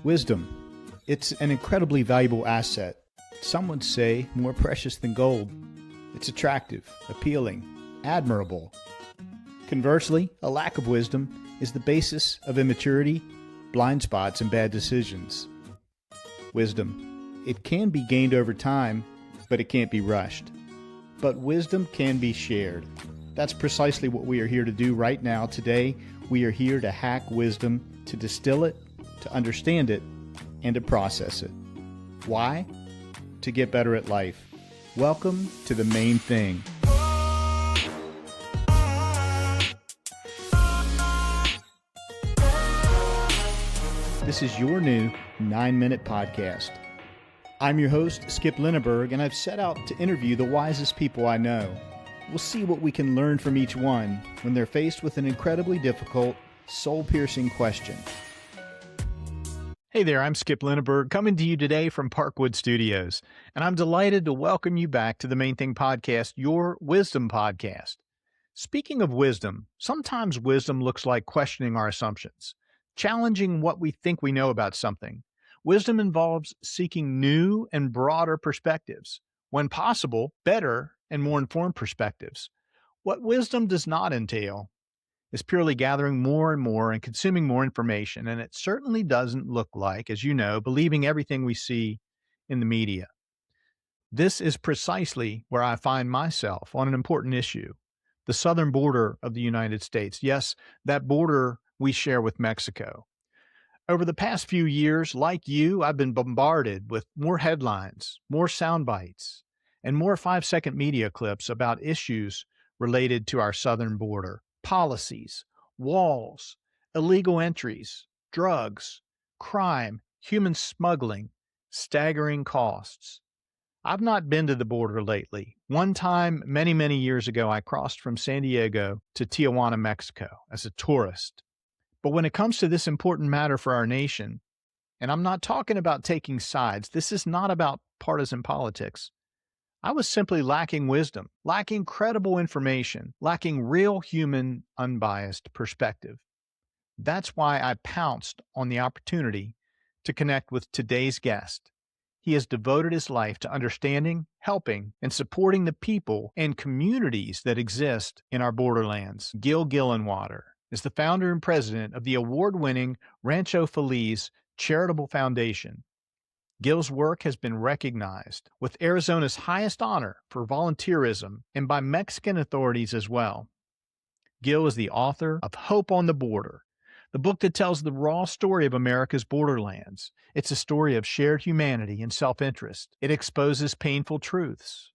Wisdom. It's an incredibly valuable asset. Some would say more precious than gold. It's attractive, appealing, admirable. Conversely, a lack of wisdom is the basis of immaturity, blind spots, and bad decisions. Wisdom. It can be gained over time, but it can't be rushed. But wisdom can be shared. That's precisely what we are here to do right now. Today, we are here to hack wisdom, to distill it, to understand it, and to process it. Why? To get better at life. Welcome to The Main Thing. This is your new 9-minute podcast. I'm your host, Skip Linneberg, and I've set out to interview the wisest people I know. We'll see what we can learn from each one when they're faced with an incredibly difficult, soul-piercing question. Hey there, I'm Skip Linneberg, coming to you today from Parkwood Studios, and I'm delighted to welcome you back to the Main Thing Podcast, your wisdom podcast. Speaking of wisdom, sometimes wisdom looks like questioning our assumptions, challenging what we think we know about something. Wisdom involves seeking new and broader perspectives, when possible, better and more informed perspectives. What wisdom does not entail is purely gathering more and more and consuming more information, and it certainly doesn't look like, as you know, believing everything we see in the media. This is precisely where I find myself on an important issue, the southern border of the United States. Yes, that border we share with Mexico. Over the past few years, like you, I've been bombarded with more headlines, more sound bites, and more 5-second media clips about issues related to our southern border. Policies, walls, illegal entries, drugs, crime, human smuggling, staggering costs. I've not been to the border lately. One time, many years ago, I crossed from San Diego to Tijuana, Mexico as a tourist. But when it comes to this important matter for our nation, and I'm not talking about taking sides, this is not about partisan politics. I was simply lacking wisdom, lacking credible information, lacking real human, unbiased perspective. That's why I pounced on the opportunity to connect with today's guest. He has devoted his life to understanding, helping, and supporting the people and communities that exist in our borderlands. Gil Gillenwater is the founder and president of the award-winning Rancho Feliz Charitable Foundation. Gil's work has been recognized with Arizona's highest honor for volunteerism and by Mexican authorities as well. Gil is the author of Hope on the Border, the book that tells the raw story of America's borderlands. It's a story of shared humanity and self-interest. It exposes painful truths,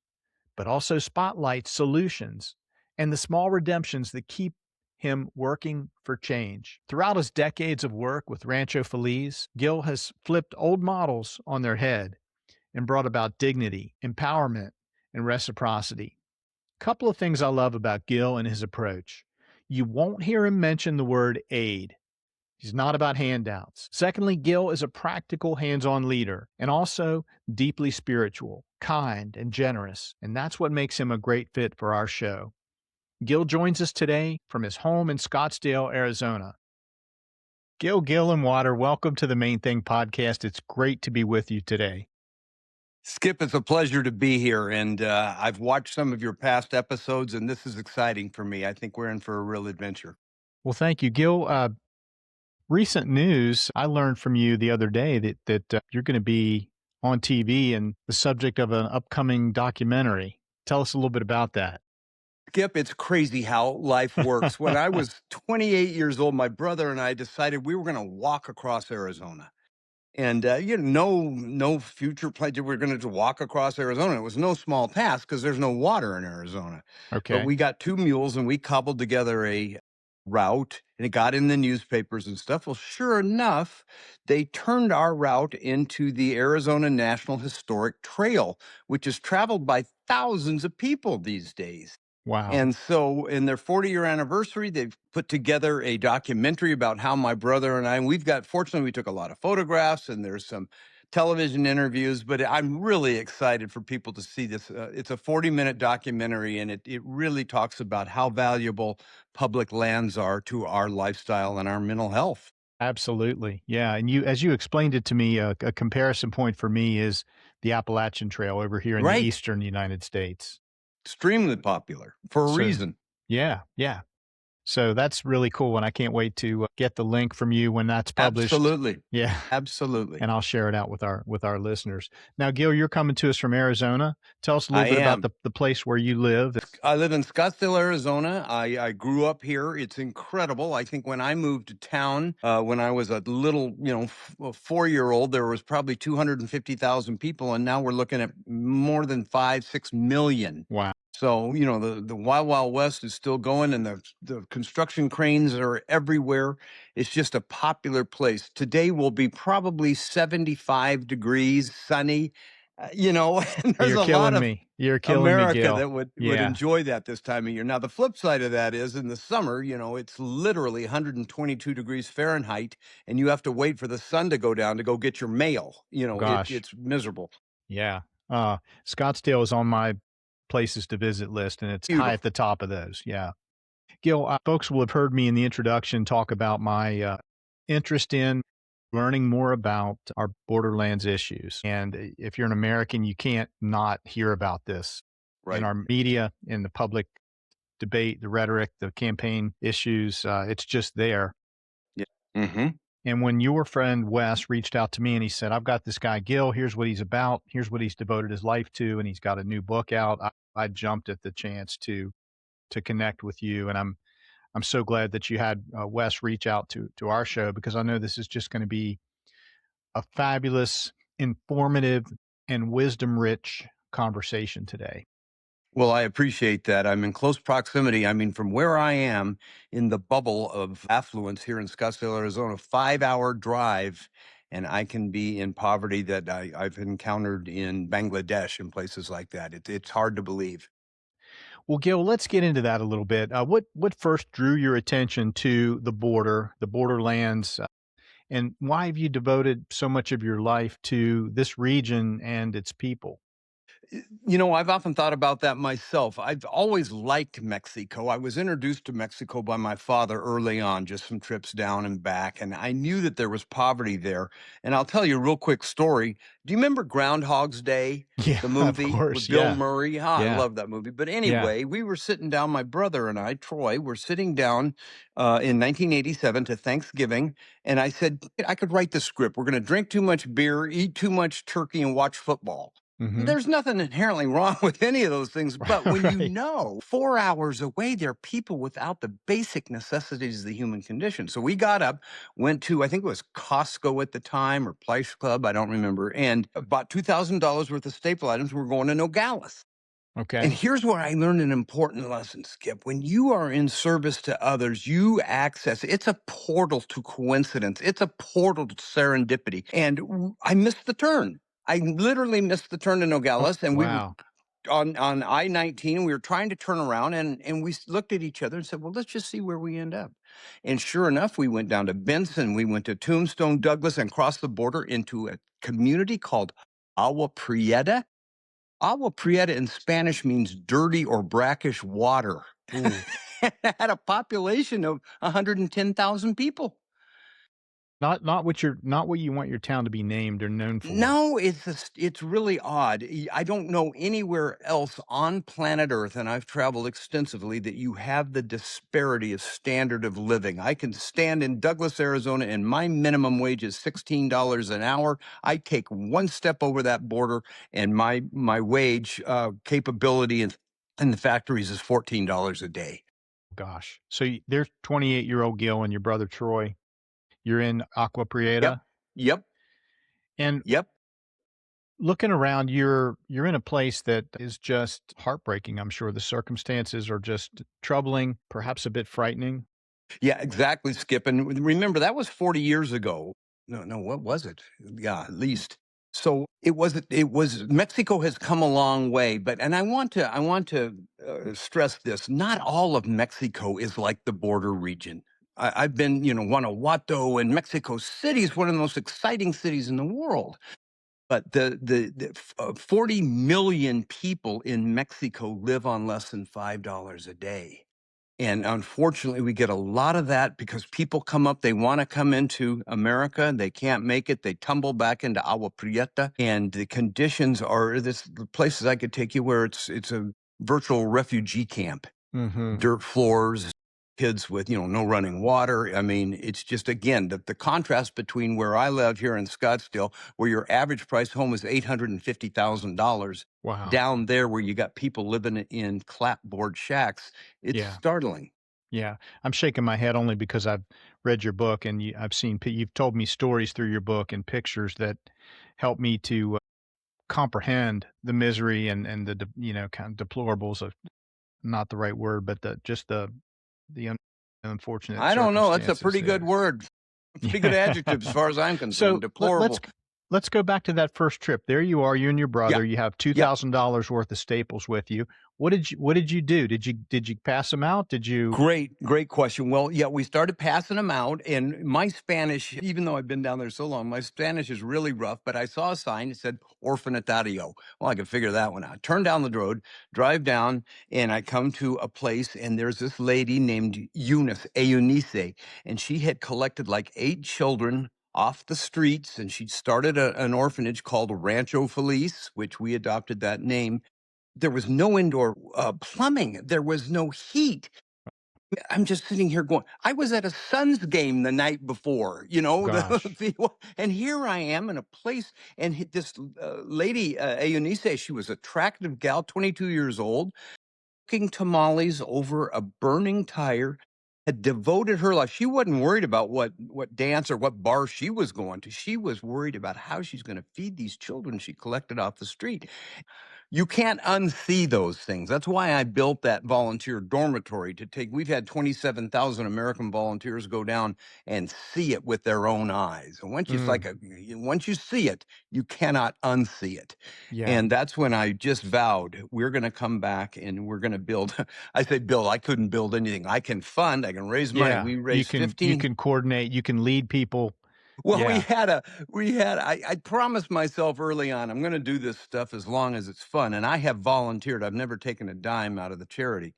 but also spotlights solutions and the small redemptions that keep him working for change. Throughout his decades of work with Rancho Feliz, Gil has flipped old models on their head and brought about dignity, empowerment, and reciprocity. A couple of things I love about Gil and his approach. You won't hear him mention the word aid. He's not about handouts. Secondly, Gil is a practical, hands-on leader and also deeply spiritual, kind, and generous, and that's what makes him a great fit for our show. Gil joins us today from his home in Scottsdale, Arizona. Gil Gillenwater, welcome to the Main Thing Podcast. It's great to be with you today. Skip, it's a pleasure to be here, and I've watched some of your past episodes, and this is exciting for me. I think we're in for a real adventure. Well, thank you, Gil. Recent news, I learned from you the other day that you're going to be on TV and the subject of an upcoming documentary. Tell us a little bit about that. Skip, it's crazy how life works. When I was 28 years old, my brother and I decided we were going to walk across Arizona. And, no future plan. We were going to walk across Arizona. It was no small task because there's no water in Arizona. Okay. But we got 2 mules and we cobbled together a route, and it got in the newspapers and stuff. Well, sure enough, they turned our route into the Arizona National Historic Trail, which is traveled by thousands of people these days. Wow. And so in their 40-year anniversary, they've put together a documentary about how my brother and I, fortunately, we took a lot of photographs and there's some television interviews, but I'm really excited for people to see this. It's a 40-minute documentary, and it really talks about how valuable public lands are to our lifestyle and our mental health. Absolutely. Yeah, and you as you explained it to me, a comparison point for me is the Appalachian Trail over here in the Right. eastern United States. Extremely popular for a So reason. yeah, yeah. So that's really cool, and I can't wait to, get the link from you when that's published. Absolutely. Yeah, Absolutely. and I'll share it out with our listeners. Now, Gil, you're coming to us from Arizona. Tell us a little I bit about am. the place where you live. I live in Scottsdale, Arizona. I grew up here. It's incredible. I think when I moved to town, when I was a little, 4-year old, there was probably 250,000 people, and now we're looking at more than 5, 6 million. Wow. So the Wild Wild West is still going, and the construction cranes are everywhere. It's just a popular place. Today will be probably 75 degrees, sunny. And there's You're a lot killing of me. You're killing me, America Gil. that would Yeah, enjoy that this time of year. Now, the flip side of that is in the summer, it's literally 122 degrees Fahrenheit, and you have to wait for the sun to go down to go get your mail. gosh. It's miserable. Yeah. Scottsdale is on my places to visit list, and it's high at Beautiful. the top of those. Yeah. Gil, folks will have heard me in the introduction talk about my interest in learning more about our borderlands issues. And if you're an American, you can't not hear about this in Right. our media, in the public debate, the rhetoric, the campaign issues. It's just there. Yeah. Hmm. And when your friend Wes reached out to me and he said, I've got this guy, Gil, here's what he's about, here's what he's devoted his life to, and he's got a new book out, I jumped at the chance to connect with you. And I'm so glad that you had Wes reach out to our show because I know this is just going to be a fabulous, informative, and wisdom rich conversation today. Well, I appreciate that. I'm in close proximity. I mean, from where I am in the bubble of affluence here in Scottsdale, Arizona, 5-hour drive, and I can be in poverty that I've encountered in Bangladesh and places like that. It's hard to believe. Well, Gil, let's get into that a little bit. What first drew your attention to the border, the borderlands, and why have you devoted so much of your life to this region and its people? I've often thought about that myself. I've always liked Mexico. I was introduced to Mexico by my father early on, just some trips down and back, and I knew that there was poverty there. And I'll tell you a real quick story. Do you remember Groundhog's Day, Yeah, the of movie course. with Bill Yeah, Murray? Ah, I yeah, love that movie. But yeah. anyway, we were sitting down, my brother and I, Troy, were sitting down in 1987 to Thanksgiving, and I said, I could write the script. We're going to drink too much beer, eat too much turkey, and watch football. Hmm. There's nothing inherently wrong with any of those things, but when Right. 4 hours away, there are people without the basic necessities of the human condition. So we got up, went to, I think it was Costco at the time or Price Club, I don't remember, and bought $2,000 worth of staple items. We're going to Nogales. And Okay. here's where I learned an important lesson, Skip. When you are in service to others, you access it's a portal to coincidence, it's a portal to serendipity. And I missed the turn. I literally missed the turn to Oh, Nogales, and we were wow. on I-19. We were trying to turn around, and we looked at each other and said, "Well, let's just see where we end up." And sure enough, we went down to Benson, we went to Tombstone, Douglas, and crossed the border into a community called Agua Prieta. Agua Prieta in Spanish means dirty or brackish water. Ooh. It had a population of 110,000 people. Not what you want your town to be named or known for. No, it's really odd. I don't know anywhere else on planet Earth, and I've traveled extensively, that you have the disparity of standard of living. I can stand in Douglas, Arizona, and my minimum wage is $16 an hour. I take one step over that border, and my wage capability in the factories is $14 a day. Gosh. So there's 28-year-old Gil and your brother Troy. You're in Aqua Yep, Prieta, yep, and yep. looking around, you're in a place that is just heartbreaking. I'm sure the circumstances are just troubling, perhaps a bit frightening. Yeah, exactly, Skip. And remember, that was 40 years ago. No, no, what was it? Yeah, at least. So it was Mexico has come a long way, but and I want to stress this. Not all of Mexico is like the border region. I've been, Guanajuato, and Mexico City is one of the most exciting cities in the world. But the 40 million people in Mexico live on less than $5 a day. And unfortunately, we get a lot of that because people come up, they want to come into America, they can't make it, they tumble back into Agua Prieta, and the conditions are this the places I could take you where it's a virtual refugee camp, Hmm. dirt floors, kids with, no running water. I mean, it's just, again, the contrast between where I live here in Scottsdale, where your average price home is $850,000, Wow. down there where you got people living in clapboard shacks. It's Yeah. startling. Yeah. I'm shaking my head only because I've read your book and I've seen, you've told me stories through your book and pictures that help me to comprehend the misery and the, kind of deplorables of, not the right word, but just the unfortunate I don't know. That's a circumstances pretty good there. word. Pretty good Yeah. adjective as far as I'm concerned. So Deplorable. let's go back to that first trip. There you are, you and your Yeah. brother. You have Yeah. $2,000 worth of staples with you. What did you do? Did you pass them out? Did you? Great question. Well, yeah, we started passing them out, and my Spanish, even though I've been down there so long, my Spanish is really rough. But I saw a sign that said "Orfanatario." Well, I could figure that one out. Turn down the road, drive down, and I come to a place, and there's this lady named Eunice, and she had collected like 8 children off the streets, and she'd started an orphanage called Rancho Feliz, which we adopted that name. There was no indoor plumbing. There was no heat. I'm just sitting here going, I was at a Suns game the night before, Gosh, and here I am in a place, and this lady, Eunice, she was attractive gal, 22 years old, cooking tamales over a burning tire, had devoted her life. She wasn't worried about what dance or what bar she was going to. She was worried about how she's going to feed these children she collected off the street. You can't unsee those things. That's why I built that volunteer dormitory to take. We've had 27,000 American volunteers go down and see it with their own eyes. And mm, once you see it, you cannot unsee it. yeah, And that's when I just vowed we're going to come back and we're going to build. I say build. I couldn't build anything. I can fund. I can raise money. yeah. We You raised can you 15. can coordinate. You can lead people. Well, Yeah, I promised myself early on, I'm going to do this stuff as long as it's fun. And I have volunteered. I've never taken a dime out of the charity.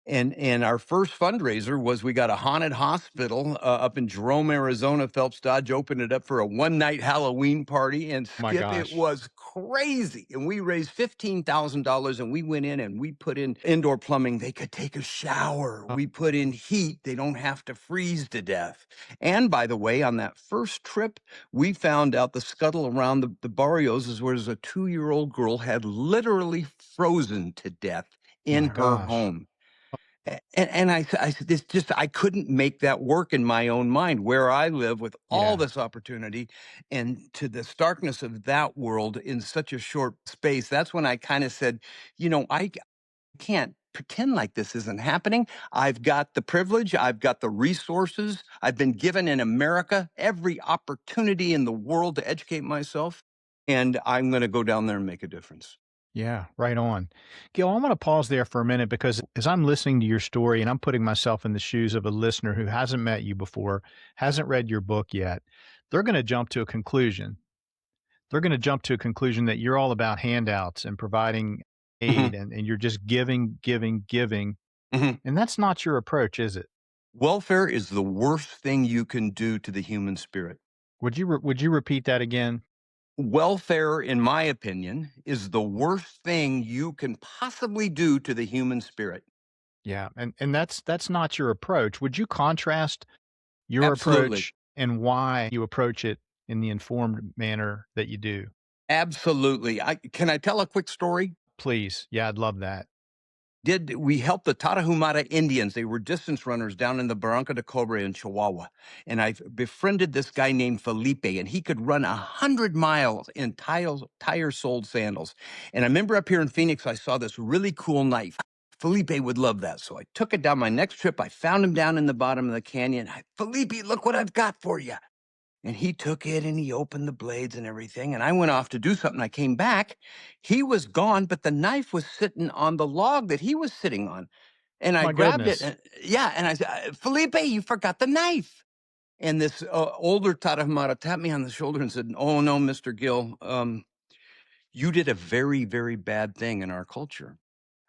And our first fundraiser was we got a haunted hospital up in Jerome, Arizona. Phelps Dodge opened it up for a one-night Halloween party, and my Skip, it gosh. was crazy. And we raised $15,000, and we went in and we put in indoor plumbing. They could take a shower. We put in heat. They don't have to freeze to death. And by the way, on that first trip, we found out the scuttle around the barrios is where a 2-year-old girl had literally frozen to death in My her gosh. home. And I said, this just, I couldn't make that work in my own mind where I live with all Yeah. this opportunity and to the starkness of that world in such a short space. That's when I kind of said, I can't pretend like this isn't happening. I've got the privilege, I've got the resources, I've been given in America every opportunity in the world to educate myself. And I'm going to go down there and make a difference. Yeah, right on. Gil, I'm going to pause there for a minute because as I'm listening to your story and I'm putting myself in the shoes of a listener who hasn't met you before, hasn't read your book yet, they're going to jump to a conclusion. They're going to jump to a conclusion that you're all about handouts and providing aid Mhm, and you're just giving, giving, giving. mhm. And that's not your approach, is it? Welfare is the worst thing you can do to the human spirit. Would you repeat that again? Welfare, in my opinion, is the worst thing you can possibly do to the human spirit. Yeah, and that's not your approach. Would you contrast your Absolutely. approach and why you approach it in the informed manner that you do? Absolutely. Can I tell a quick story? Please. Yeah, I'd love that. Did we helped the Tarahumara Indians? They were distance runners down in the Barranca de Cobre in Chihuahua. And I befriended this guy named Felipe, and he could run 100 miles in tire soled sandals. And I remember up here in Phoenix, I saw this really cool knife. Felipe would love that. So I took it down my next trip. I found him down in the bottom of the canyon. Felipe, look what I've got for you. And he took it and he opened the blades and everything. And I went off to do something. I came back. He was gone, but the knife was sitting on the log that he was sitting on. And I My grabbed it. goodness. Yeah. And I said, Felipe, you forgot the knife. And this older Tarahumara tapped me on the shoulder and said, "Oh, no, Mr. Gill, you did a very, very bad thing in our culture."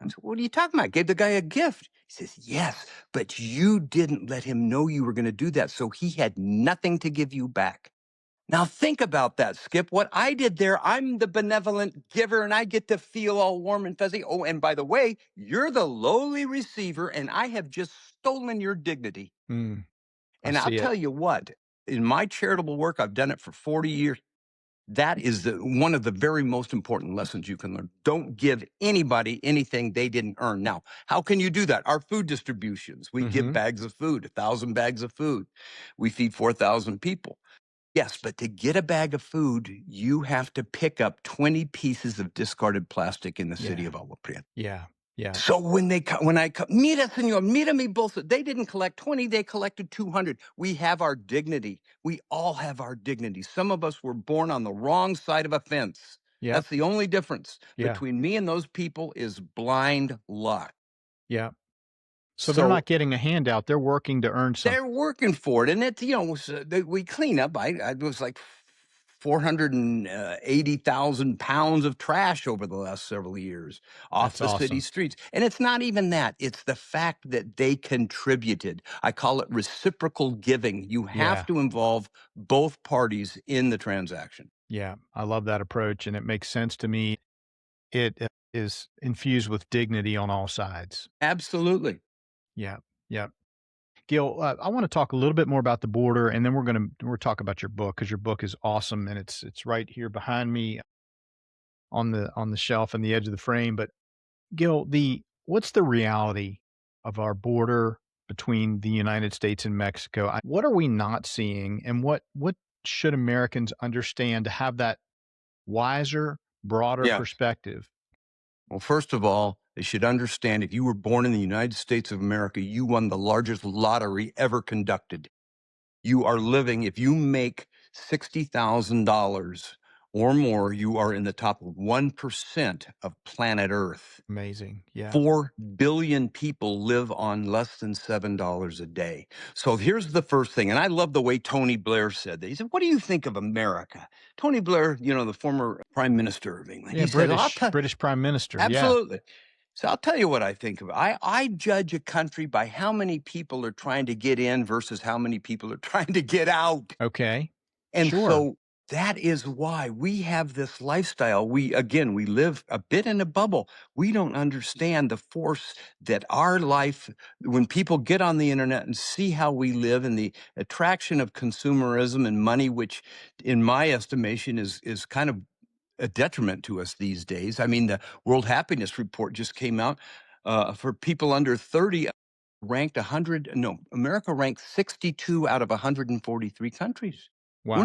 I said, "What are you talking about? I gave the guy a gift." He says, "Yes, but you didn't let him know you were going to do that. So he had nothing to give you back." Now think about that, Skip. What I did there, I'm the benevolent giver and I get to feel all warm and fuzzy. Oh, and by the way, you're the lowly receiver and I have just stolen your dignity. Mm, I And I'll see it. tell you what, in my charitable work, I've done it for 40 years. That is one of the very most important lessons you can learn. Don't give anybody anything they didn't earn. Now, how can you do that? Our food distributions, we give Hmm. bags of food, 1,000 bags of food. We feed 4,000 people. Yes, but to get a bag of food, you have to pick up 20 pieces of discarded plastic in the city Yeah. of Agua Prieta. Yeah. Yeah. So when I come, mira, senor, mira mi bolsa. They didn't collect 20, they collected 200. We have our dignity. We all have our dignity. Some of us were born on the wrong side of a fence. Yep. That's the only difference Yeah. between me and those people is blind luck. Yeah. So they're not So getting a handout. They're working to earn something. they're working for it, and it's we clean up. I was like 480,000 pounds of trash over the last several years off That's the city awesome. streets, and it's not even that. It's the fact that they contributed. I call it reciprocal giving. You have Yeah. to involve both parties in the transaction. Yeah. I love that approach, and it makes sense to me. It is infused with dignity on all sides. Absolutely. Yeah. Yeah. Gil, I want to talk a little bit more about the border, and then we're talk about your book because your book is awesome, and it's right here behind me on the shelf and the edge of the frame. But Gil, the what's the reality of our border between the United States and Mexico? What are we not seeing, and what should Americans understand to have that wiser, broader Yeah. perspective? Well, first of all, they should understand if you were born in the United States of America, you won the largest lottery ever conducted. You are living, if you make $60,000 or more, you are in the top 1% of planet Earth. Amazing. Yeah. 4 billion people live on less than $7 a day. So here's the first thing. And I love the way Tony Blair said that. He said, "What do you think of America?" Tony Blair, the former prime minister of England, Yeah. he said, "I'll tell British Prime Minister. Yeah. Absolutely. So I'll tell you what I think of it. I judge a country by how many people are trying to get in versus how many people are trying to get out. Okay. And Sure. so that is why we have this lifestyle. We live a bit in a bubble. We don't understand the force that our life, when people get on the internet and see how we live and the attraction of consumerism and money, which in my estimation is kind of a detriment to us these days. I mean, the World Happiness Report just came out for people under 30, ranked 100. No, America ranked 62 out of 143 countries. Wow. We're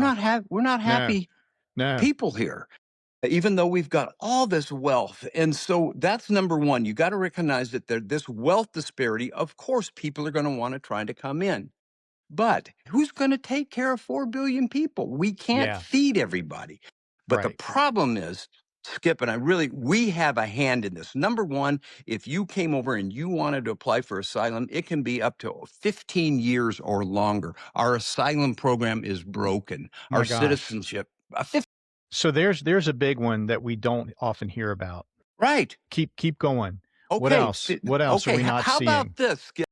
not No. happy No. people here, even though we've got all this wealth. And so that's number one. You got to recognize that this wealth disparity. Of course, people are going to want to try to come in. But who's going to take care of 4 billion people? We can't Yeah. feed everybody. But the Right. problem is, Skip, and we have a hand in this. Number one, if you came over and you wanted to apply for asylum, it can be up to 15 years or longer. Our asylum program is broken. Our My gosh. citizenship, So there's a big one that we don't often hear about. right. Keep going. What Okay. else? What else are Okay. we not How about seeing? this, Skip?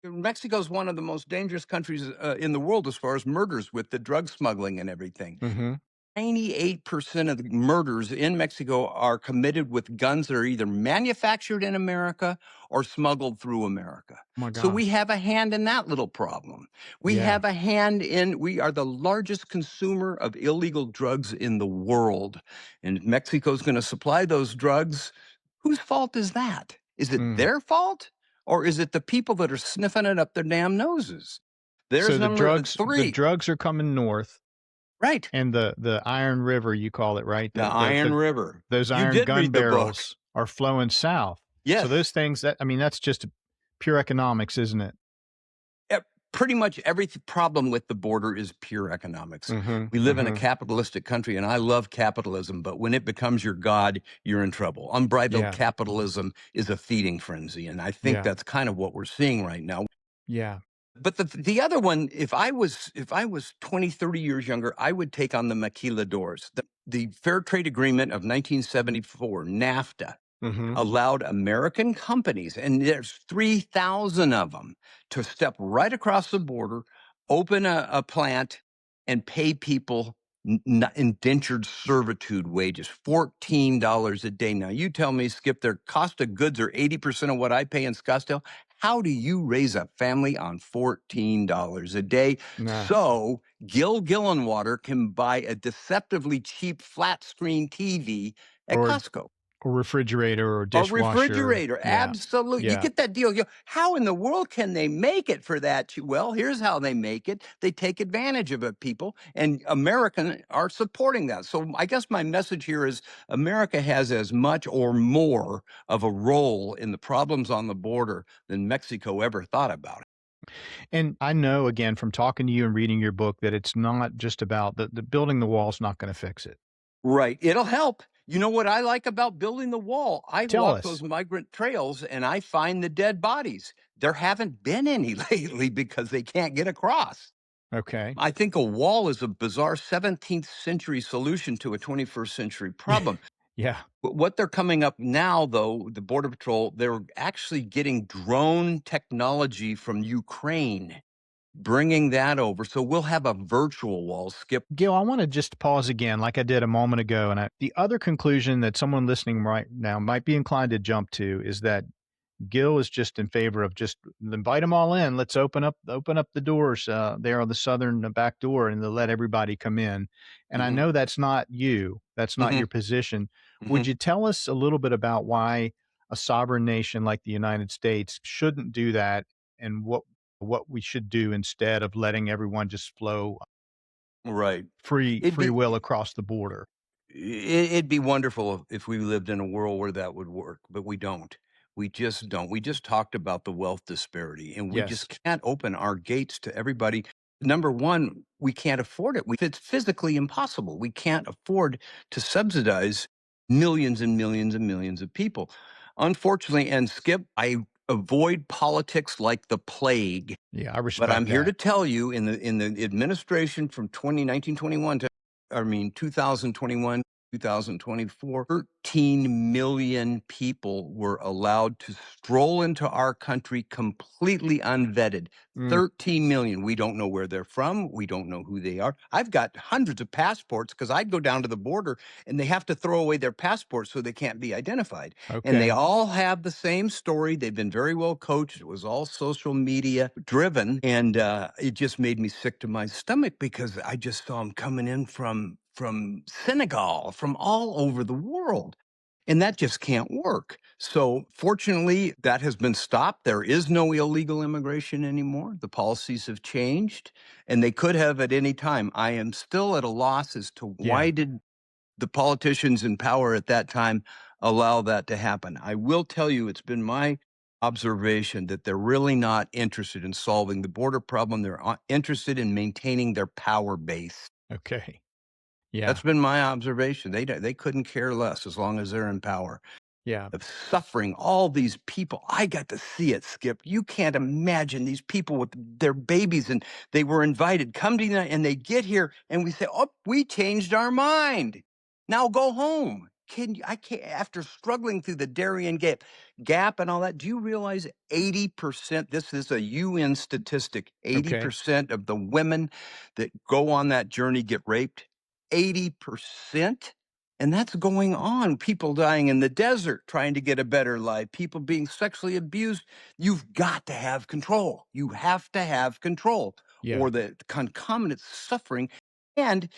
Mexico is one of the most dangerous countries in the world as far as murders with the drug smuggling and everything. Mhm. 98% of the murders in Mexico are committed with guns that are either manufactured in America or smuggled through America. My So we gosh. have a hand in that little problem. Yeah. We are the largest consumer of illegal drugs in the world. And Mexico's going to supply those drugs. Whose fault is that? Is it Mm. their fault? Or is it the people that are sniffing it up their damn noses? So There's number the three. drugs are coming north, Right. and the Iron River, you call it, right? The Iron River. Those You iron did gun read the book. barrels are flowing south. So Yes. those things that I mean, that's just pure economics, isn't it? E Pretty much every problem with the border is pure economics. Mhm. We live in a Mhm. capitalistic country, and I love capitalism, but when it becomes your god, you're in trouble. Unbridled Yeah. capitalism is a feeding frenzy, and I think Yeah. that's kind of what we're seeing right now. Yeah. But the other one, if I was 20, 30 years younger, I would take on the maquiladores, the fair trade agreement of 1974, NAFTA. Hmm. allowed American companies, and there's 3,000 of them, to step right across the border, open a plant, and pay people indentured servitude wages, $14 a day. Now, you tell me, Skip, their cost of goods are 80% of what I pay in Scottsdale. How do you raise a family on $14 a day? Nah. So Gil Gillenwater can buy a deceptively cheap flat screen TV at Or Costco. or refrigerator or A dishwasher. refrigerator, Yeah. absolutely. You Yeah. get that deal. How in the world can they make it for that? Well, here's how they make it. They take advantage of it, people, and American are supporting that. So I guess my message here is America has as much or more of a role in the problems on the border than Mexico ever thought about. And I know again from talking to you and reading your book that it's not just about the building the wall's not going to fix it. Right. It'll help. You know what I like about building the wall? I Tell walk us. those migrant trails and I find the dead bodies. There haven't been any lately because they can't get across. Okay. I think a wall is a bizarre 17th century solution to a 21st century problem. Yeah. But what they're coming up now, though, the Border Patrol, they're actually getting drone technology from Ukraine, bringing that over. So we'll have a virtual wall, Skip. Gil, I want to just pause again, like I did a moment ago. And the other conclusion that someone listening right now might be inclined to jump to is that Gil is just in favor of just invite them all in. Let's open up the doors there on the southern back door and let everybody come in. And I Hmm. know that's not you. That's not Hmm. your position. Hmm. Would you tell us a little bit about why a sovereign nation like the United States shouldn't do that, and what we should do instead of letting everyone just flow Right. It'd free will be across the border? It'd be wonderful if we lived in a world where that would work, but we don't. We just don't. We just talked about the wealth disparity, and we Yes. just can't open our gates to everybody. Number one, we can't afford it. It's physically impossible. We can't afford to subsidize millions and millions and millions of people. Unfortunately, and Skip, I avoid politics like the plague. Yeah, I But I'm respect here that. to tell you, in the administration from 2021 to, I mean, 2021, 2024, 13 million people were allowed to stroll into our country completely unvetted. Mm, 13 million. We don't know where they're from. We don't know who they are. I've got hundreds of passports because I'd go down to the border and they have to throw away their passports so they can't be identified. And they okay. all have the same story. They've been very well coached. It was all social media driven. And it just made me sick to my stomach because I just saw them coming in from Senegal, from all over the world. And that just can't work. So, fortunately, that has been stopped. There is no illegal immigration anymore. The policies have changed, and they could have at any time. I am still at a loss as to Yeah. why did the politicians in power at that time allow that to happen. I will tell you, it's been my observation that they're really not interested in solving the border problem. They're interested in maintaining their power base. Okay. Yeah. That's been my observation. They couldn't care less as long as they're in power. Yeah. Of suffering, all these people. I got to see it, Skip. You can't imagine these people with their babies, and they were invited, come to United, and they get here, and we say, "Oh, we changed our mind. Now go home." I can't. After struggling through the Darien Gap and all that, do you realize 80%? This is a UN statistic. eighty Okay. percent of the women that go on that journey get raped. 80%. And that's going on. People dying in the desert trying to get a better life, people being sexually abused. You've got to have control. You have to have control, Yeah. or the concomitant suffering. And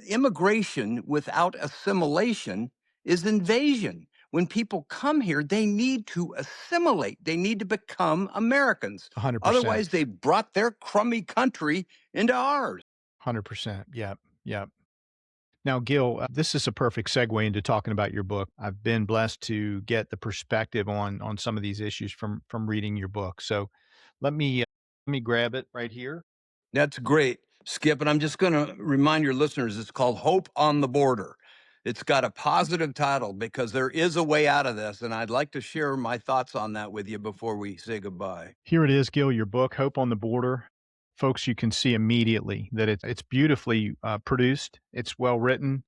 immigration without assimilation is invasion. When people come here, they need to assimilate, they need to become Americans. 100%. Otherwise, they brought their crummy country into ours. 100%. Yep. Yep. Now, Gil, this is a perfect segue into talking about your book. I've been blessed to get the perspective on some of these issues from reading your book. So let me grab it right here. That's great, Skip. And I'm just going to remind your listeners it's called Hope on the Border. It's got a positive title because there is a way out of this. And I'd like to share my thoughts on that with you before we say goodbye. Here it is, Gil, your book, Hope on the Border. Folks, you can see immediately that it's beautifully produced. It's well written.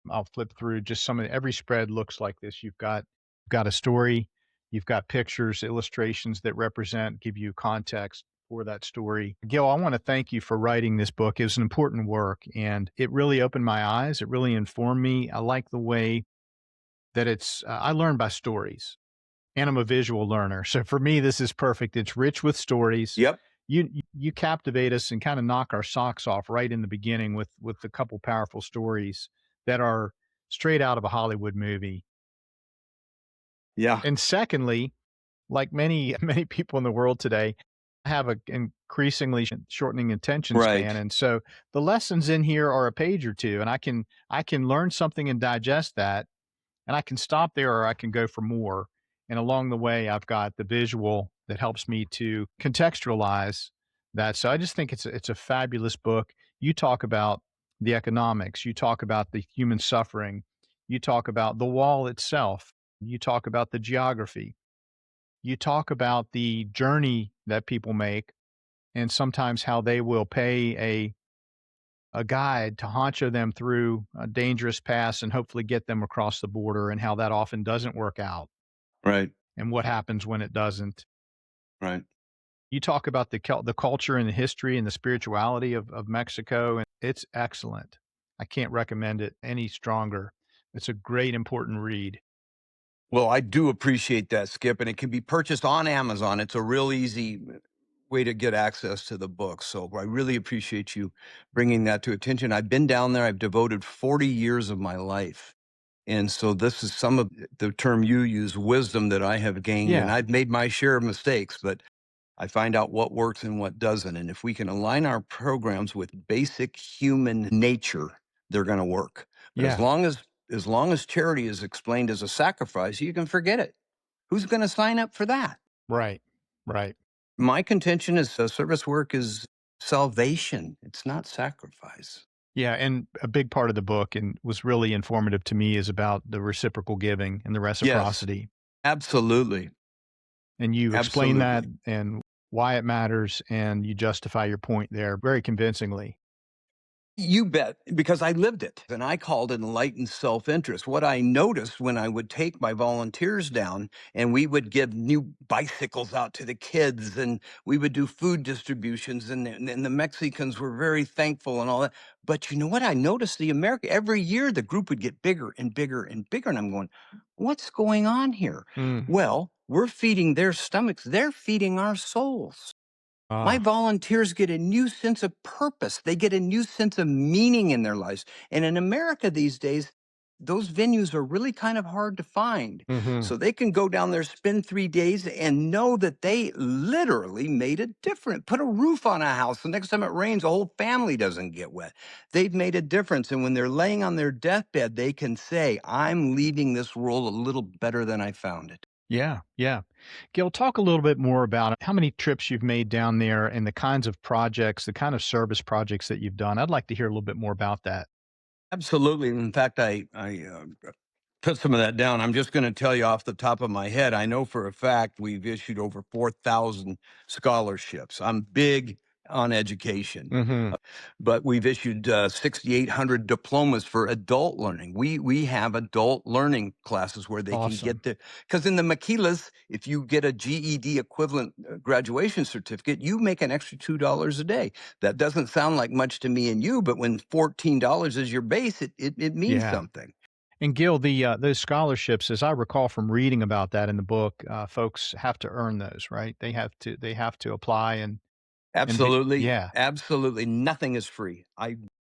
I'll flip through just some of every spread looks like this. You've got You've got a story, you've got pictures, illustrations that represent, give you context for that story. Gil, I want to thank you for writing this book. It was an important work and it really opened my eyes. It really informed me. I like the way that I learn by stories and I'm a visual learner. So for me, this is perfect. It's rich with stories. Yep. You captivate us and kind of knock our socks off right in the beginning with a couple powerful stories that are straight out of a Hollywood movie. Yeah. And secondly, like many many people in the world today, have a increasingly shortening attention Right. span, and so the lessons in here are a page or two, and I can learn something and digest that, and I can stop there or I can go for more. And along the way, I've got the visual that helps me to contextualize that. So I just think it's a fabulous book. You talk about the economics, you talk about the human suffering, you talk about the wall itself, you talk about the geography, you talk about the journey that people make, and sometimes how they will pay a guide to honcho them through a dangerous pass and hopefully get them across the border, and how that often doesn't work out Right. and what happens when it doesn't. Right. You talk about the culture and the history and the spirituality of Mexico, and it's excellent. I can't recommend it any stronger. It's a great, important read. Well, I do appreciate that, Skip, and it can be purchased on Amazon. It's a real easy way to get access to the book. So I really appreciate you bringing that to attention. I've been down there. I've devoted 40 years of my life. And so this is some of the term you use, wisdom, that I have gained. And Yeah, I've made my share of mistakes, but I find out what works and what doesn't. And if we can align our programs with basic human nature, they're going to work. But yeah, as long as charity is explained as a sacrifice, you can forget it. Who's going to sign up for that? right, right. My contention is service work is salvation. It's not sacrifice. Yeah, and a big part of the book and was really informative to me is about the reciprocal giving and the Yes, reciprocity. absolutely. And you explain that Absolutely. and why it matters, and you justify your point there very convincingly. You bet, because I lived it and I called it enlightened self interest. What I noticed when I would take my volunteers down and we would give new bicycles out to the kids and we would do food distributions, and the Mexicans were very thankful and all that. But you know what? I noticed every year the group would get bigger and bigger and bigger. And I'm going, what's going on here? Mm. Well, we're feeding their stomachs, they're feeding our souls. My Ah, volunteers get a new sense of purpose. They get a new sense of meaning in their lives. And in America these days, those venues are really kind of hard to find. mhm. So they can go down there, spend 3 days, and know that they literally made a difference. Put a roof on a house. The next time it rains, a whole family doesn't get wet. They've made a difference. And when they're laying on their deathbed, they can say, I'm leaving this world a little better than I found it. Yeah, yeah. Gil, talk a little bit more about how many trips you've made down there and the kinds of projects, the kind of service projects that you've done. I'd like to hear a little bit more about that. Absolutely. In fact, I put some of that down. I'm just going to tell you off the top of my head. I know for a fact we've issued over 4,000 scholarships. I'm big on education, Mhm. but we've issued 6,800 diplomas for adult learning. We have adult learning classes where they can Awesome. get the, because in the maquilas, if you get a GED equivalent graduation certificate, you make an extra $2 a day. That doesn't sound like much to me and you, but when $14 is your base, it means Yeah. something. And Gil, those scholarships, as I recall from reading about that in the book, folks have to earn those, right? They have to apply and be Absolutely, yeah, absolutely. Nothing is free.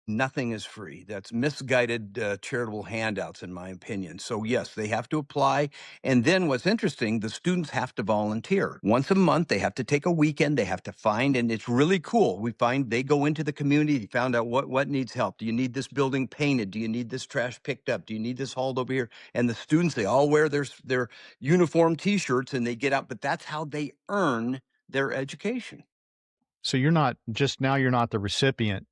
Nothing is free. That's misguided charitable handouts, in my opinion. So yes, they have to apply. And then what's interesting, the students have to volunteer once a month. They have to take a weekend. They have to find, and it's really cool. We find they go into the community. They found out what needs help. Do you need this building painted? Do you need this trash picked up? Do you need this hauled over here? And the students, they all wear their uniform T-shirts, and they get out. But that's how they earn their education. so you're not the recipient.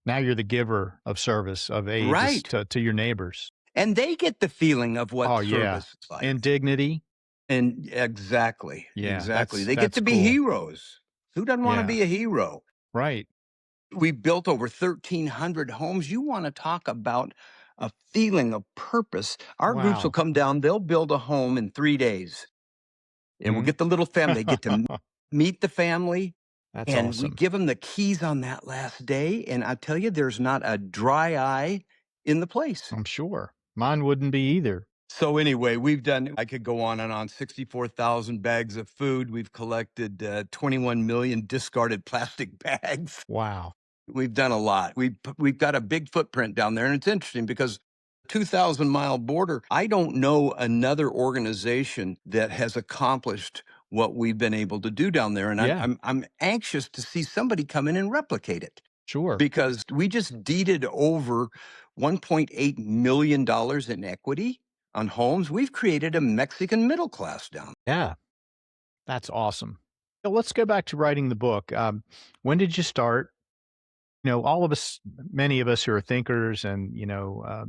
Now you're the giver of service, of aid Right. to your neighbors. And they get the feeling of what Oh, yeah. service is like. And dignity. And exactly, Yeah, exactly. They get that's to be cool. heroes. Who doesn't want to Yeah, be a hero? right. We built over 1,300 homes. You want to talk about a feeling of purpose. Our groups will Wow. come down, they'll build a home in 3 days, and we'll Mhm. get the little family. They get to meet the family, That's and we awesome. give them the keys on that last day. And I tell you, there's not a dry eye in the place. I'm sure. Mine wouldn't be either. So anyway, we've done, I could go on and on, 64,000 bags of food. We've collected 21 million discarded plastic bags. Wow. We've done a lot. We've got a big footprint down there, and it's interesting because 2,000-mile border, I don't know another organization that has accomplished what we've been able to do down there, and Yeah, I'm anxious to see somebody come in and replicate it sure. because we just deeded over $1.8 million in equity on homes. We've created a Mexican middle class down. Yeah, that's awesome. So let's go back to writing the book. When did you start? All of us, many of us who are thinkers and,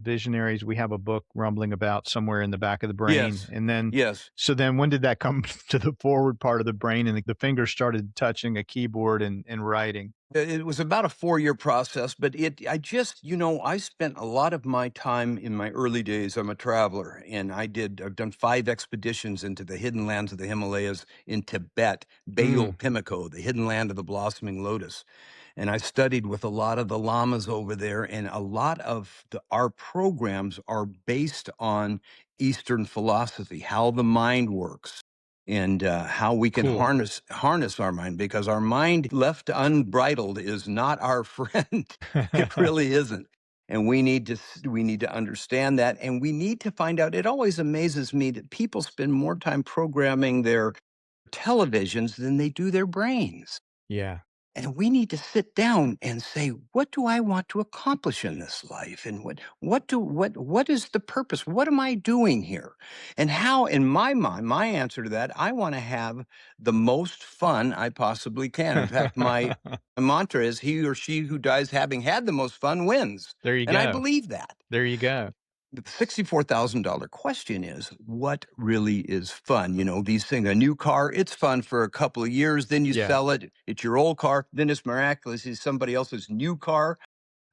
visionaries, we have a book rumbling about somewhere in the back of the brain. Yes, And then, yes. so then when did that come to the forward part of the brain and the fingers started touching a keyboard and writing? It was about a 4-year process, but I just, I spent a lot of my time in my early days. I'm a traveler, and I've done 5 expeditions into the hidden lands of the Himalayas in Tibet, Bayul Mm, Pimiko, the hidden land of the blossoming lotus. And I studied with a lot of the lamas over there, and a lot of our programs are based on Eastern philosophy, how the mind works, and how we can cool. harness our mind, because our mind left unbridled is not our friend. It really isn't. And we need to understand that, and we need to find out. It always amazes me that people spend more time programming their televisions than they do their brains. Yeah. And we need to sit down and say, what do I want to accomplish in this life? And what is the purpose? What am I doing here? And how, in my mind, my answer to that, I want to have the most fun I possibly can. In fact, my mantra is he or she who dies having had the most fun wins. There you And I go. believe that. There you go. The $64,000 question is, what really is fun? These things, a new car, it's fun for a couple of years. Then you Yeah. sell it. It's your old car. Then it's miraculous. It's somebody else's new car.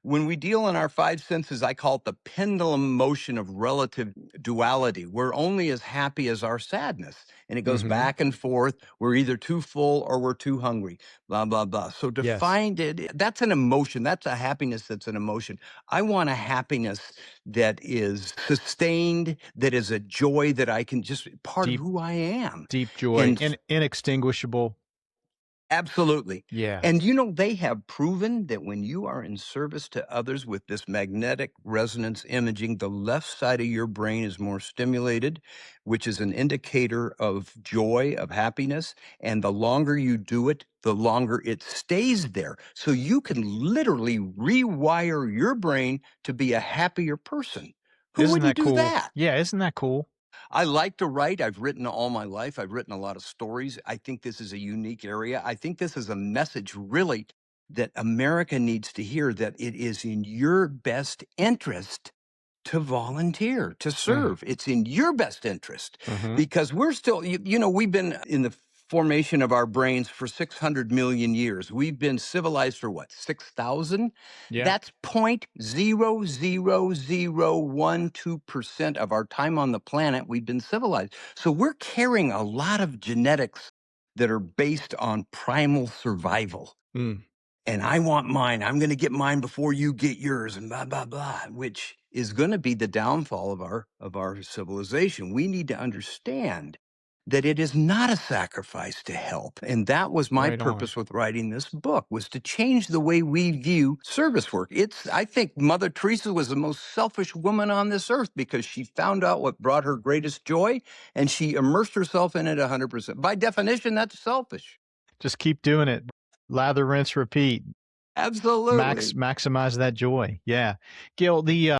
When we deal in our 5 senses, I call it the pendulum motion of relative duality. We're only as happy as our sadness. And it goes Hmm. back and forth. We're either too full or we're too hungry, blah, blah, blah. So to Yes. find it, that's an emotion. That's a happiness that's an emotion. I want a happiness that is sustained, that is a joy that I can just part of Deep, who I am. deep joy And and inextinguishable. absolutely. Yeah. And they have proven that when you are in service to others with this magnetic resonance imaging, the left side of your brain is more stimulated, which is an indicator of joy, of happiness. And the longer you do it, the longer it stays there. So you can literally rewire your brain to be a happier person. Who Isn't wouldn't that do cool? that? Yeah. Isn't that cool? I like to write. I've written all my life. I've written a lot of stories. I think this is a unique area. I think this is a message really that America needs to hear, that it is in your best interest to volunteer, to Mm, serve. It's in your best interest mhm. because we're still, we've been in the formation of our brains for 600 million years. We've been civilized for what, 6,000? Yeah. That's 0.00012% of our time on the planet we've been civilized. So we're carrying a lot of genetics that are based on primal survival, Mm, and I want mine. I'm going to get mine before you get yours, and blah blah blah, which is going to be the downfall of our civilization. We need to understand that it is not a sacrifice to help, and that was my right on. purpose with writing this book, was to change the way we view service work. I think Mother Teresa was the most selfish woman on this earth because she found out what brought her greatest joy, and she immersed herself in it 100%. By definition, that's selfish. Just keep doing it. Lather, rinse, repeat. Absolutely. Maximize that joy. Yeah. Gil, the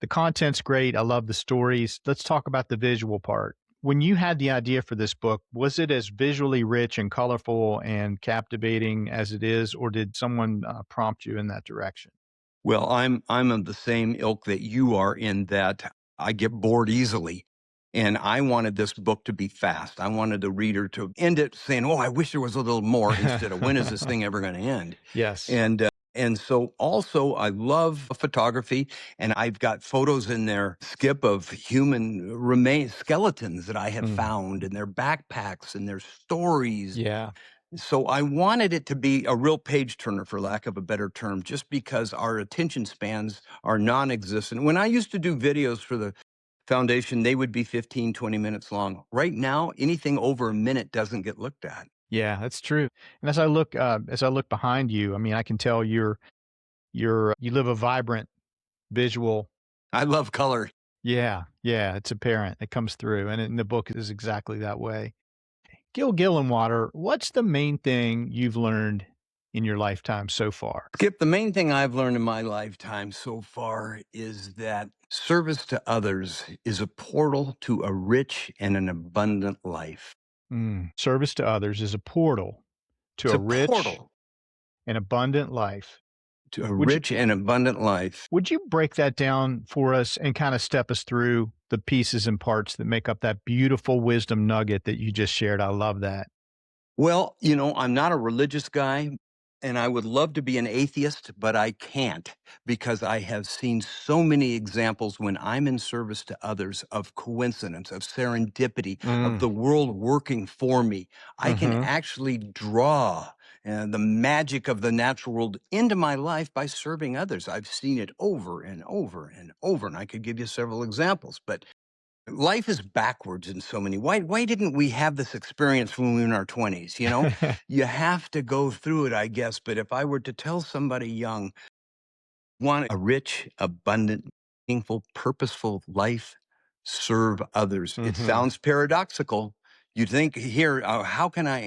content's great. I love the stories. Let's talk about the visual part. When you had the idea for this book, was it as visually rich and colorful and captivating as it is, or did someone prompt you in that direction? Well, I'm of the same ilk that you are, in that I get bored easily. And I wanted this book to be fast. I wanted the reader to end it saying, "Oh, I wish there was a little more," instead of, "When is this thing ever going to end?" Yes. And And so also I love photography, and I've got photos in there, Skip, of human remain skeletons that I have Mm, found and their backpacks and their stories. yeah. So I wanted it to be a real page turner, for lack of a better term, just because our attention spans are non-existent. When I used to do videos for the foundation, they would be 15, 20 minutes long. Right now, anything over a minute doesn't get looked at. Yeah, that's true. And as I look behind you, I mean, I can tell you live a vibrant visual. I love color. Yeah, yeah, it's apparent. It comes through, and the book is exactly that way. Gil Gillenwater, what's the main thing you've learned in your lifetime so far? Skip, the main thing I've learned in my lifetime so far is that service to others is a portal to a rich and an abundant life. Service to others is a portal to It's a a rich portal and abundant life. to a Would you rich and abundant life. would you break that down for us and kind of step us through the pieces and parts that make up that beautiful wisdom nugget that you just shared? I love that. Well, I'm not a religious guy, and I would love to be an atheist, but I can't because I have seen so many examples when I'm in service to others of coincidence, of serendipity, of Mm, the world working for me. I can mhm. actually draw the magic of the natural world into my life by serving others. I've seen it over and over and over, and I could give you several examples, but life is backwards in so many. Why didn't we have this experience when we were in our 20s? You have to go through it, I guess. But if I were to tell somebody young, want a rich, abundant, meaningful, purposeful life, serve others. It Mhm. sounds paradoxical. You'd think here, how can I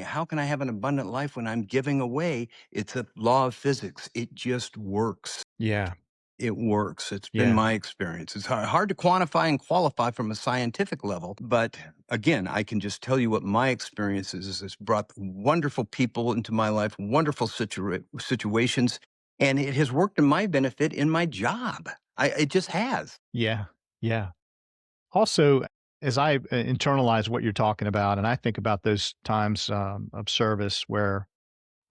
have an abundant life when I'm giving away? It's a law of physics. It just works. Yeah, It works. It's been yeah, my experience. It's hard to quantify and qualify from a scientific level. But again, I can just tell you what my experience is. It's brought wonderful people into my life, wonderful situations, and it has worked in my benefit in my job. It just has. yeah, yeah. Also, as I internalize what you're talking about, and I think about those times of service where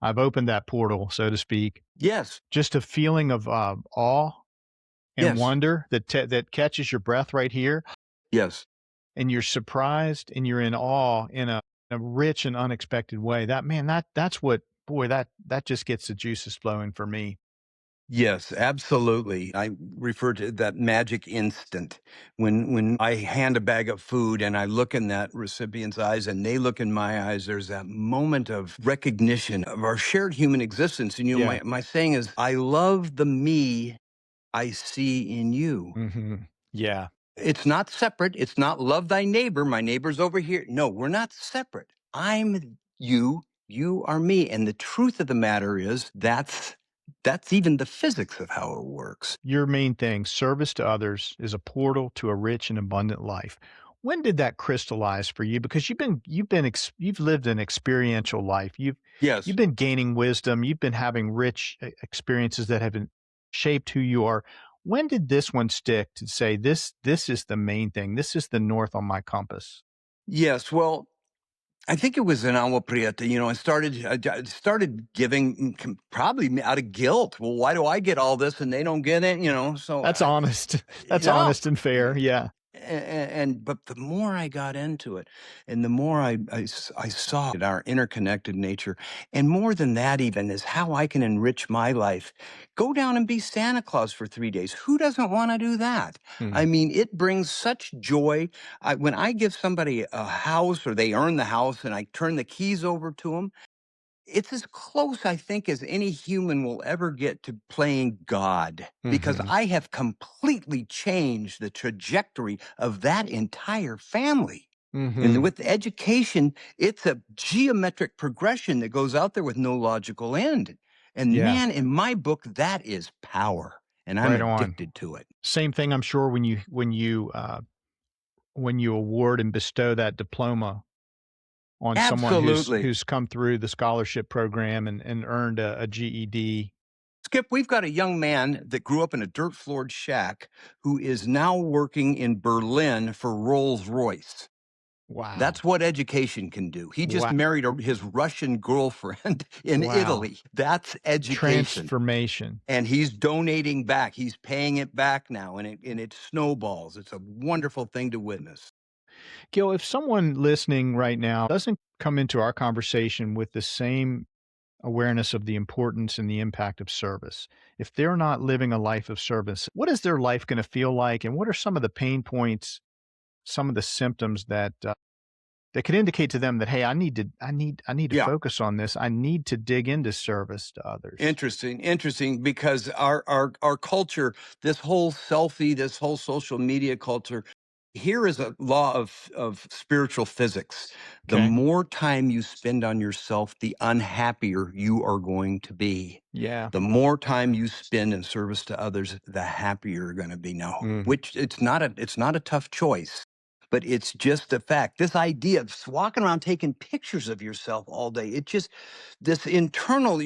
I've opened that portal, so to speak, Yes, just a feeling of awe and yes, wonder that catches your breath right here, yes. and you're surprised and you're in awe in a rich and unexpected way. That man, that's what boy that just gets the juices flowing for me. Yes, absolutely. I refer to that magic instant when I hand a bag of food and I look in that recipient's eyes and they look in my eyes. There's that moment of recognition of our shared human existence. And Yeah. my saying is, I love the me I see in you. Yeah. It's not separate. It's not love thy neighbor. My neighbor's over here. No, we're not separate. I'm you. You are me. And the truth of the matter is that's even the physics of how it works. Your main thing, service to others, is a portal to a rich and abundant life. When did that crystallize for you? Because you've lived an experiential life. You've Yes. been gaining wisdom. You've been having rich experiences that have been shaped who you are. When did this one stick to say this is the main thing? This is the north on my compass. Yes. Well, I think it was in Agua Prieta. I started giving probably out of guilt. Well, why do I get all this and they don't get it? So That's honest. That's no. honest and fair. Yeah. But the more I got into it, and the more I saw our interconnected nature, and more than that, even is how I can enrich my life. Go down and be Santa Claus for 3 days. Who doesn't want to do that? Hmm. I mean, it brings such joy. When I give somebody a house or they earn the house, and I turn the keys over to them, it's as close, I think, as any human will ever get to playing God because Hmm. I have completely changed the trajectory of that entire family. And Hmm. with education, it's a geometric progression that goes out there with no logical end. And Yeah. man, in my book, that is power. And I'm Right on. addicted to it. Same thing, I'm sure, when you award and bestow that diploma on someone Absolutely. who's come through the scholarship program and earned a GED. Skip, we've got a young man that grew up in a dirt floored shack who is now working in Berlin for Rolls Royce. Wow. That's what education can do. He just Wow. married his Russian girlfriend in Wow. Italy. That's education. Transformation. And he's donating back. He's paying it back now, and it snowballs. It's a wonderful thing to witness. Gil, if someone listening right now doesn't come into our conversation with the same awareness of the importance and the impact of service, if they're not living a life of service, what is their life going to feel like? And what are some of the pain points, some of the symptoms that could indicate to them that, hey, I need to Yeah. focus on this. I need to dig into service to others. Interesting, interesting, because our culture, this whole selfie, this whole social media culture, here is a law of spiritual physics. The Okay. more time you spend on yourself, the unhappier you are going to be. Yeah. The more time you spend in service to others, the happier you're going to be. Now, Mm. which it's not a tough choice, but it's just a fact. This idea of walking around taking pictures of yourself all day, it just this internal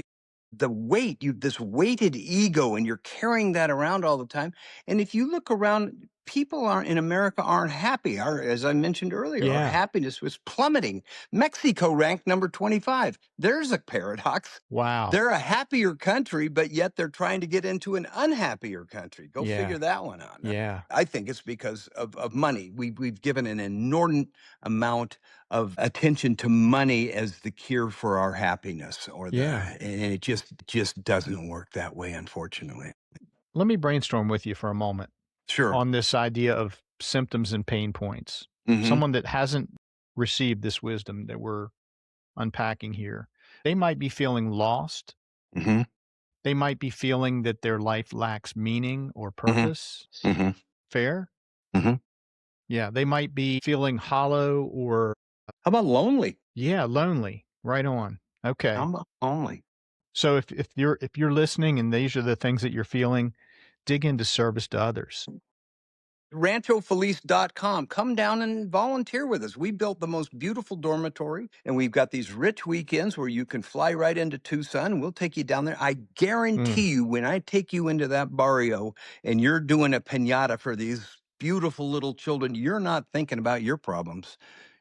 the weight you this weighted ego, and you're carrying that around all the time. And if you look around, people aren't in America aren't happy. As I mentioned earlier, our Yeah. happiness was plummeting. Mexico ranked number 25. There's a paradox. Wow. They're a happier country, but yet they're trying to get into an unhappier country. Go Yeah. figure that one out. Now, Yeah. I think it's because of money. We've given an inordinate amount of attention to money as the cure for our happiness, Yeah. and it just doesn't work that way, unfortunately. Let me brainstorm with you for a moment Sure. on this idea of symptoms and pain points. Hmm. Someone that hasn't received this wisdom that we're unpacking here, they might be feeling lost. Hmm. They might be feeling that their life lacks meaning or Hmm. purpose. Hmm. Fair? Hmm. Yeah. They might be feeling hollow or, How about lonely? yeah, lonely. Right on. How Okay. about lonely? So if you're listening and these are the things that you're feeling, dig into service to others. RanchoFelice.com. Come down and volunteer with us. We built the most beautiful dormitory, and we've got these rich weekends where you can fly right into Tucson, and we'll take you down there. I Mm, guarantee you, when I take you into that barrio and you're doing a pinata for these beautiful little children, you're not thinking about your problems.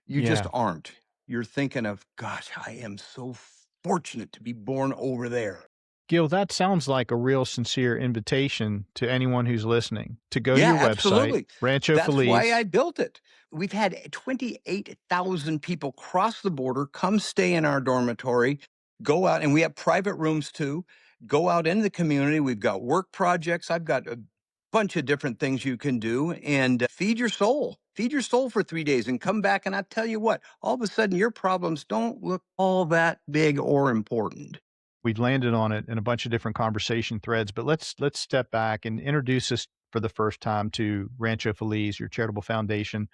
You just yeah. aren't. You're thinking of, gosh, I am so fortunate to be born over there. Gil, that sounds like a real sincere invitation to anyone who's listening to go to Yeah, your website, absolutely. Rancho That's why I Feliz. built it. We've had 28,000 people cross the border, come stay in our dormitory, go out, and we have private rooms too. Go out in the community. We've got work projects. I've got a bunch of different things you can do, and feed your soul. Feed your soul for 3 days and come back. And I tell you what, all of a sudden your problems don't look all that big or important. We've landed on it in a bunch of different conversation threads, but let's step back and introduce us for the first time to Rancho Feliz, your charitable foundation,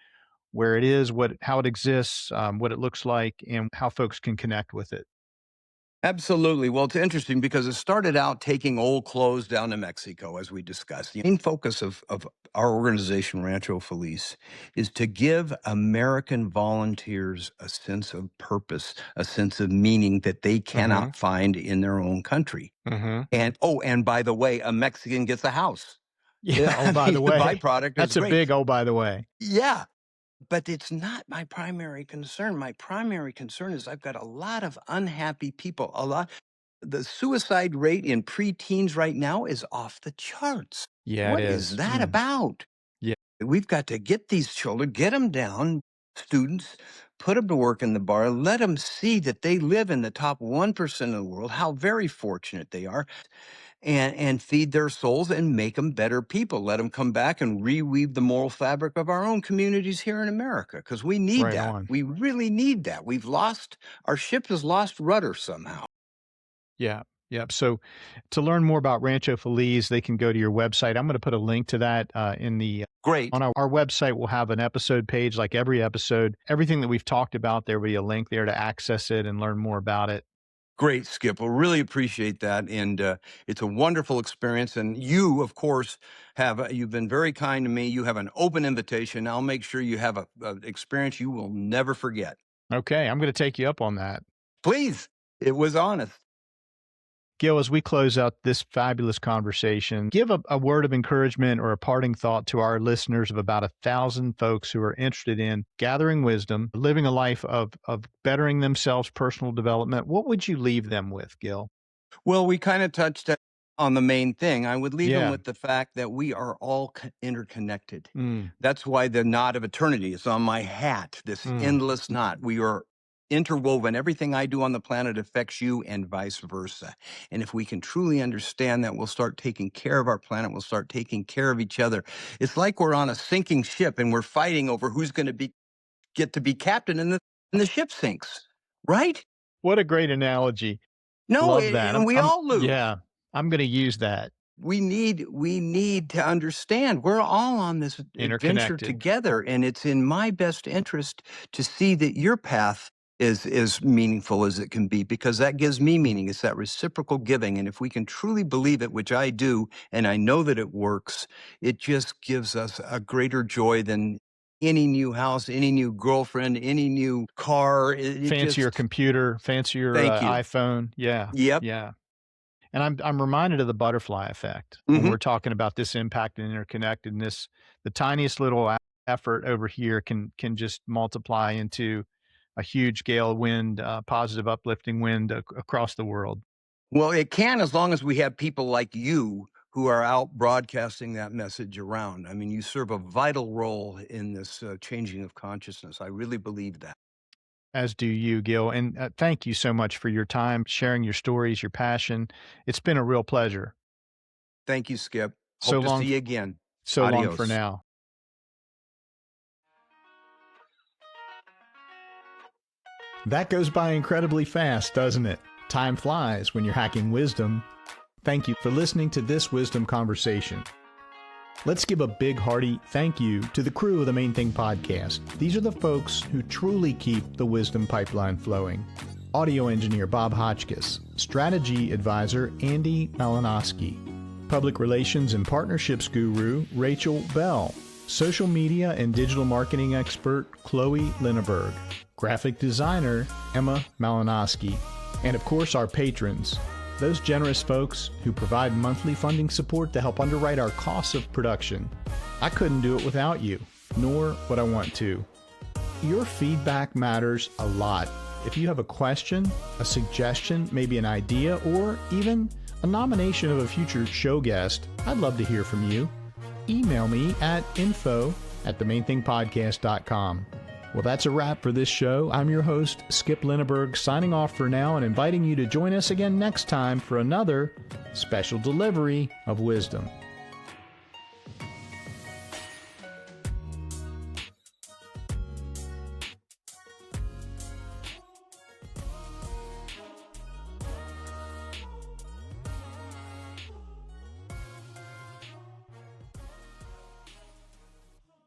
where it is, what how it exists, what it looks like, and how folks can connect with it. Absolutely. Well, it's interesting because it started out taking old clothes down to Mexico, as we discussed. The main focus of our organization, Rancho Feliz, is to give American volunteers a sense of purpose, a sense of meaning that they Mhm. cannot find in their own country. Mhm. And oh, and by the way, a Mexican gets a house. Yeah, Yeah, oh, I by mean, the the way, byproduct is that's a great. big oh, by the way. Yeah, but it's not my primary concern. My primary concern is I've got a lot of unhappy people. The suicide rate in preteens right now is off the charts. Yeah, it What is is. that Mm. about? Yeah, We've got to get these children, get them down, students, put them to work in the bar, let them see that they live in the top 1% of the world, how very fortunate they are, and feed their souls and make them better people. Let them come back and reweave the moral fabric of our own communities here in America, because we need right that. on. We really need that. Our ship has lost rudder somehow. Yeah. Yep. So to learn more about Rancho Feliz, they can go to your website. I'm going to put a link to that in the Great. on our website. We'll have an episode page like every episode. Everything that we've talked about, there will be a link there to access it and learn more about it. Great, Skip. Well, really appreciate that, and it's a wonderful experience. And you, of course, you've been very kind to me. You have an open invitation. I'll make sure you have a experience you will never forget. Okay. I'm going to take you up on that. Please, it was honest. Gil, as we close out this fabulous conversation, give a word of encouragement or a parting thought to our listeners of about 1,000 folks who are interested in gathering wisdom, living a life of bettering themselves, personal development. What would you leave them with, Gil? Well, we kind of touched on the main thing. I would leave them Yeah. with the fact that we are all interconnected. Mm, That's why the knot of eternity is on my hat, this mm. endless knot. We are interwoven. Everything I do on the planet affects you and vice versa. And if we can truly understand that, we'll start taking care of our planet. We'll start taking care of each other. It's like we're on a sinking ship and we're fighting over who's going to get to be captain and the ship sinks, right? What a great analogy. No, Love that. and we all lose. Yeah, I'm going to use that. We need to understand we're all on this adventure Interconnected. together, and it's in my best interest to see that your path is as meaningful as it can be, because that gives me meaning. It's that reciprocal giving, and if we can truly believe it, which I do, and I know that it works, it just gives us a greater joy than any new house, any new girlfriend, any new car. It Fancier just computer, fancier thank you. iPhone. Yeah, Yep. yeah. And I'm reminded of the butterfly effect when Hmm. we're talking about this impact and interconnectedness. The tiniest little effort over here can just multiply into a huge gale wind, positive, uplifting wind across the world. Well, it can, as long as we have people like you who are out broadcasting that message around. I mean, you serve a vital role in this changing of consciousness. I really believe that. As do you, Gil. And thank you so much for your time, sharing your stories, your passion. It's been a real pleasure. Thank you, Skip. So Hope to long, see you again. so long for Adios. now. That goes by incredibly fast, doesn't it? Time flies when you're hacking wisdom. Thank you for listening to this wisdom conversation. Let's give a big hearty thank you to the crew of the Main Thing podcast. These are the folks who truly keep the wisdom pipeline flowing. Audio engineer Bob Hotchkiss, strategy advisor Andy Malinowski, public relations and partnerships guru Rachel Bell, social media and digital marketing expert Chloe Linneberg, graphic designer Emma Malinowski, and of course our patrons, those generous folks who provide monthly funding support to help underwrite our costs of production. I couldn't do it without you, nor would I want to. Your feedback matters a lot. If you have a question, a suggestion, maybe an idea, or even a nomination of a future show guest, I'd love to hear from you. Email me at info@themainthingpodcast.com. Well, that's a wrap for this show. I'm your host, Skip Linneberg, signing off for now and inviting you to join us again next time for another special delivery of wisdom.